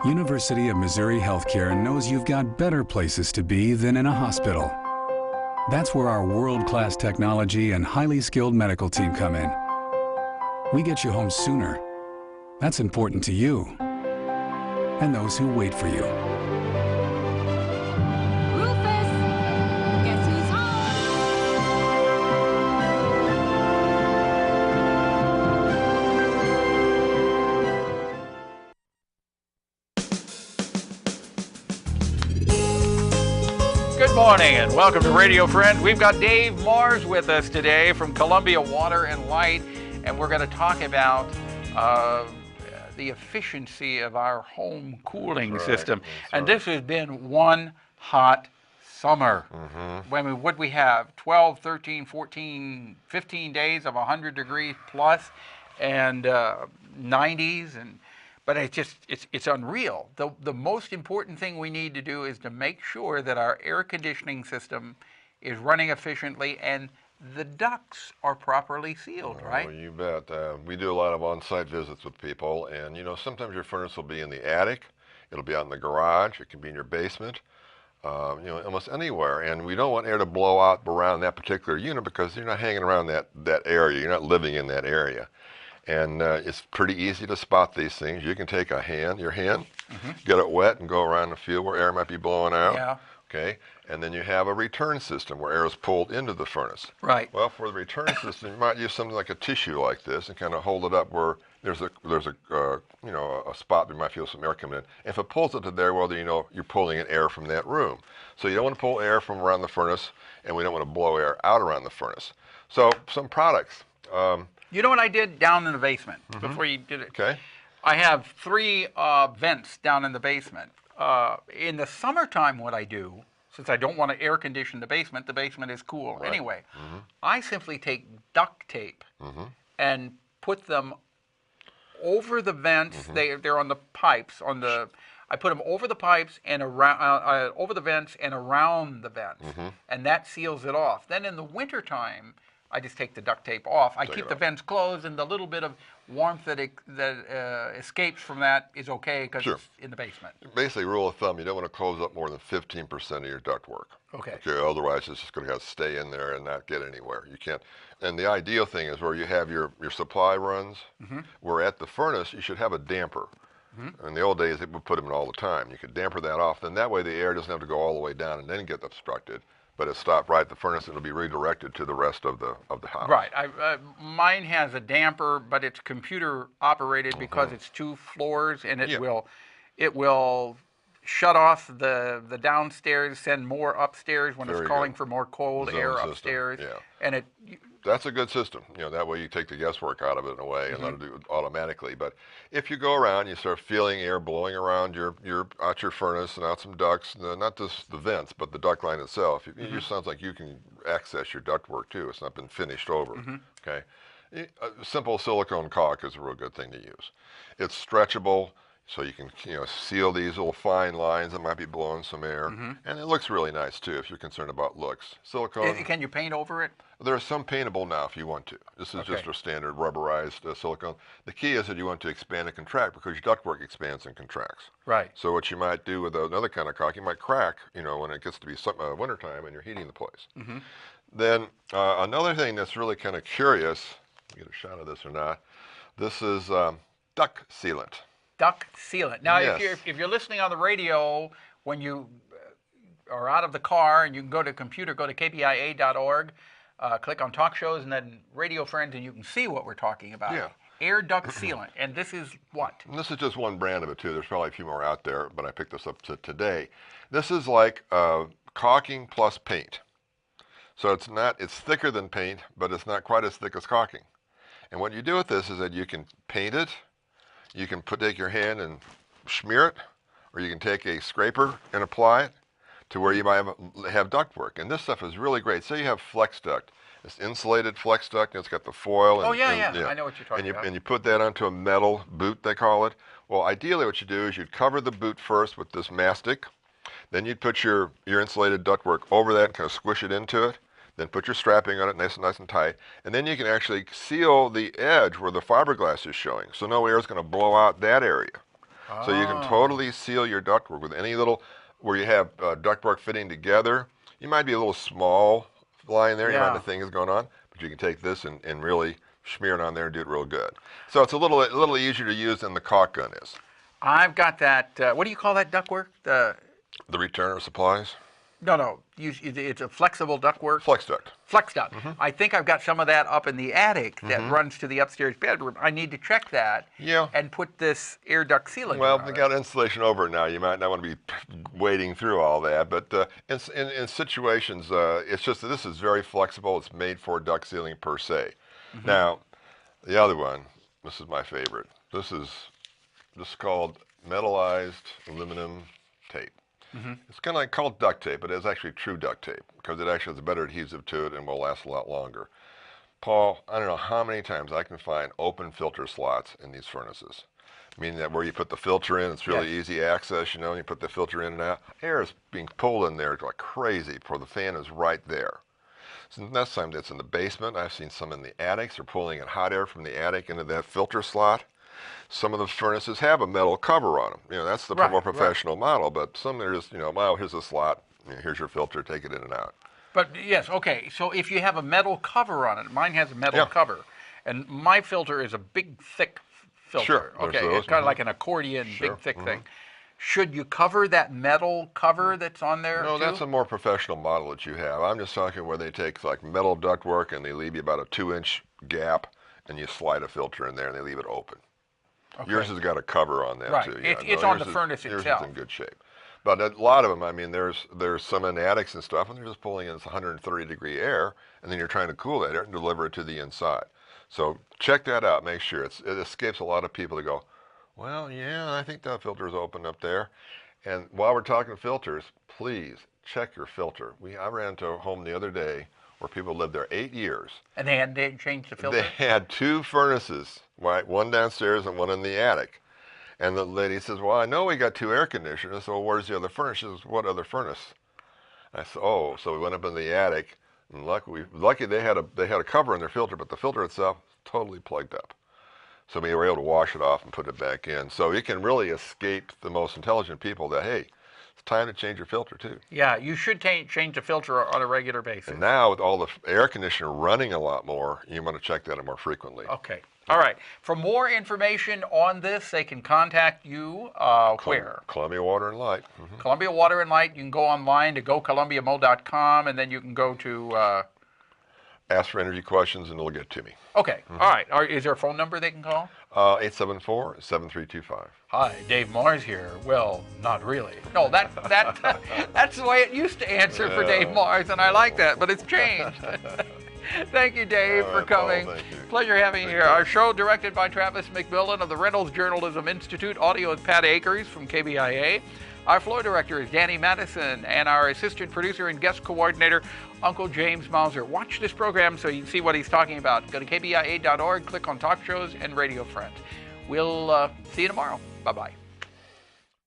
University of Missouri Healthcare knows you've got better places to be than in a hospital. That's where our world-class technology and highly skilled medical team come in. We get you home sooner. That's important to you and those who wait for you. Rufus, guess who's home? Good morning and welcome to Radio Friend. We've got Dave Mars with us today from Columbia Water and Light, and we're going to talk about the efficiency of our home cooling system. And this has been one hot summer. When what we have 12, 13, 14, 15 days of 100 degrees plus and 90s, and but it's unreal. The most important thing we need to do is to make sure that our air conditioning system is running efficiently and the ducts are properly sealed, right? Oh, you bet. We do a lot of on-site visits with people, and sometimes your furnace will be in the attic, it'll be out in the garage, it can be in your basement, almost anywhere. And we don't want air to blow out around that particular unit because you're not hanging around that area, you're not living in that area. And it's pretty easy to spot these things. You can take your hand, get it wet and go around the field where air might be blowing out. Yeah. Okay, and then you have a return system where air is pulled into the furnace. Right. Well, for the return system, you might use something like a tissue like this and kind of hold it up where there's a spot where you might feel some air coming in. If it pulls it to there, well, then you're pulling in air from that room. So you don't want to pull air from around the furnace, and we don't want to blow air out around the furnace. So some products. You know what I did down in the basement before you did it? Okay. I have 3 vents down in the basement. In the summertime, what I do, since I don't want to air condition the basement is cool Right. anyway, I simply take duct tape and put them over the vents. They're on the pipes. I put them over the pipes and around, over the vents and around the vents, and that seals it off. Then in the wintertime, I just take the duct tape off. I keep the vents closed, and the little bit of warmth that escapes from that is okay because it's in the basement. Basically, rule of thumb, you don't want to close up more than 15% of your ductwork. Okay. Otherwise, it's just going to have to stay in there and not get anywhere. You can't. And the ideal thing is where you have your supply runs, where at the furnace, you should have a damper. In the old days, they would put them in all the time. You could damper that off. Then that way, the air doesn't have to go all the way down and then get obstructed. But it stopped right at the furnace, and it'll be redirected to the rest of the house. Right. Mine has a damper, but it's computer operated because it's 2 floors, and it will shut off the downstairs, send more upstairs when it's calling for more cold air upstairs. Yeah. And That's a good system. That way you take the guesswork out of it in a way and let it do it automatically. But if you go around, you start feeling air blowing around out your furnace and out some ducts, not just the vents, but the duct line itself. It just sounds like you can access your ductwork too. It's not been finished over. Okay. A simple silicone caulk is a real good thing to use. It's stretchable, so you can seal these little fine lines that might be blowing some air, and it looks really nice too if you're concerned about looks. Silicone. can you paint over it? There's some paintable now if you want to. This is just a standard rubberized silicone. The key is that you want to expand and contract because your ductwork expands and contracts. Right. So what you might do with another kind of caulk, you might crack, when it gets to be wintertime and you're heating the place. Then another thing that's really kind of curious, get a shot of this or not, this is duct sealant. Duct sealant. Now, Yes. if you're listening on the radio, when you are out of the car and you can go to computer, go to kpia.org, click on talk shows and then Radio Friends, and you can see what we're talking about. Yeah. Air duct sealant. And this is what? And this is just one brand of it too. There's probably a few more out there, but I picked this up today. This is like caulking plus paint. So it's thicker than paint, but it's not quite as thick as caulking. And what you do with this is that you can paint it, you can take your hand and smear it, or you can take a scraper and apply it to where you might have ductwork. And this stuff is really great. Say you have flex duct. It's insulated flex duct, and it's got the foil. I know what you're talking about. And you put that onto a metal boot, they call it. Well, ideally what you do is you'd cover the boot first with this mastic. Then you'd put your insulated ductwork over that and kind of squish it into it. Then put your strapping on it nice and tight. And then you can actually seal the edge where the fiberglass is showing. So no air is going to blow out that area. So you can totally seal your ductwork with any little, where you have ductwork fitting together. You might be a little small line there, you might not think is going on, but you can take this and really smear it on there and do it real good. So it's a little easier to use than the caulk gun is. I've got that, what do you call that ductwork? The returner supplies? No, it's a flexible ductwork. Flex duct. Flex duct. I think I've got some of that up in the attic that runs to the upstairs bedroom. I need to check that and put this air duct sealant Well, on they it. got insulation over it now. You might not want to be wading through all that, but in situations, it's just that this is very flexible. It's made for duct sealing per se. Now, the other one, this is my favorite. This is called metallized aluminum tape. It's kind of like called duct tape, but it's actually true duct tape because it actually has a better adhesive to it and will last a lot longer. Paul, I don't know how many times I can find open filter slots in these furnaces. Meaning that where you put the filter in, it's really easy access, you know, you put the filter in and out. Air is being pulled in there like crazy before the fan is right there. So next time that's in the basement, I've seen some in the attics. They're pulling in hot air from the attic into that filter slot. Some of the furnaces have a metal cover on them. You know, that's the more professional model, but some there's, you know, well, here's a slot, you know, here's your filter, take it in and out. But yes, okay, so if you have a metal cover on it, mine has a metal cover, and my filter is a big, thick filter. Sure, okay, those. it's kind of like an accordion, big, thick thing. Should you cover that metal cover that's on there No, too? that's a more professional model that you have. I'm just talking where they take like metal ductwork and they leave you about a 2-inch gap, and you slide a filter in there and they leave it open. Okay. Yours has got a cover on that too. Yeah, It's on the yours furnace yours itself. is in good shape. But a lot of them, I mean, there's some in attics and stuff, and they're just pulling in this 130-degree air, and then you're trying to cool that air and deliver it to the inside. So check that out. Make sure it escapes a lot of people to go, well, yeah, I think that filter is open up there. And while we're talking filters, please check your filter. I ran to a home the other day where people lived there 8 years. And they hadn't changed the filter? They had 2 furnaces, right? One downstairs and one in the attic. And the lady says, well, I know we got 2 air conditioners. I said, well, where's the other furnace? She says, what other furnace? I said, oh, so we went up in the attic, and lucky they had a cover in their filter, but the filter itself is totally plugged up. So we were able to wash it off and put it back in. So you can really escape the most intelligent people that, hey, it's time to change your filter too. Yeah, you should change the filter on a regular basis. And now with all the air conditioner running a lot more, you want to check that more frequently. Okay. All right. For more information on this, they can contact you where? Columbia Water and Light. Columbia Water and Light. You can go online to gocolumbiamo.com, and then you can go to... Ask for energy questions, and it'll get to me. Okay. All right. Is there a phone number they can call? 874-7325. Hi, Dave Mars here. Well, not really. No, that's the way it used to answer for Dave Mars, and I like that, but it's changed. Thank you, Dave, for coming. Paul, thank you. Pleasure having you here. Our show directed by Travis McMillan of the Reynolds Journalism Institute. Audio is Pat Akers from KBIA. Our floor director is Danny Madison, and our assistant producer and guest coordinator, Uncle James Mauser. Watch this program so you can see what he's talking about. Go to KBIA.org, click on Talk Shows and Radio Friends. We'll see you tomorrow. Bye-bye.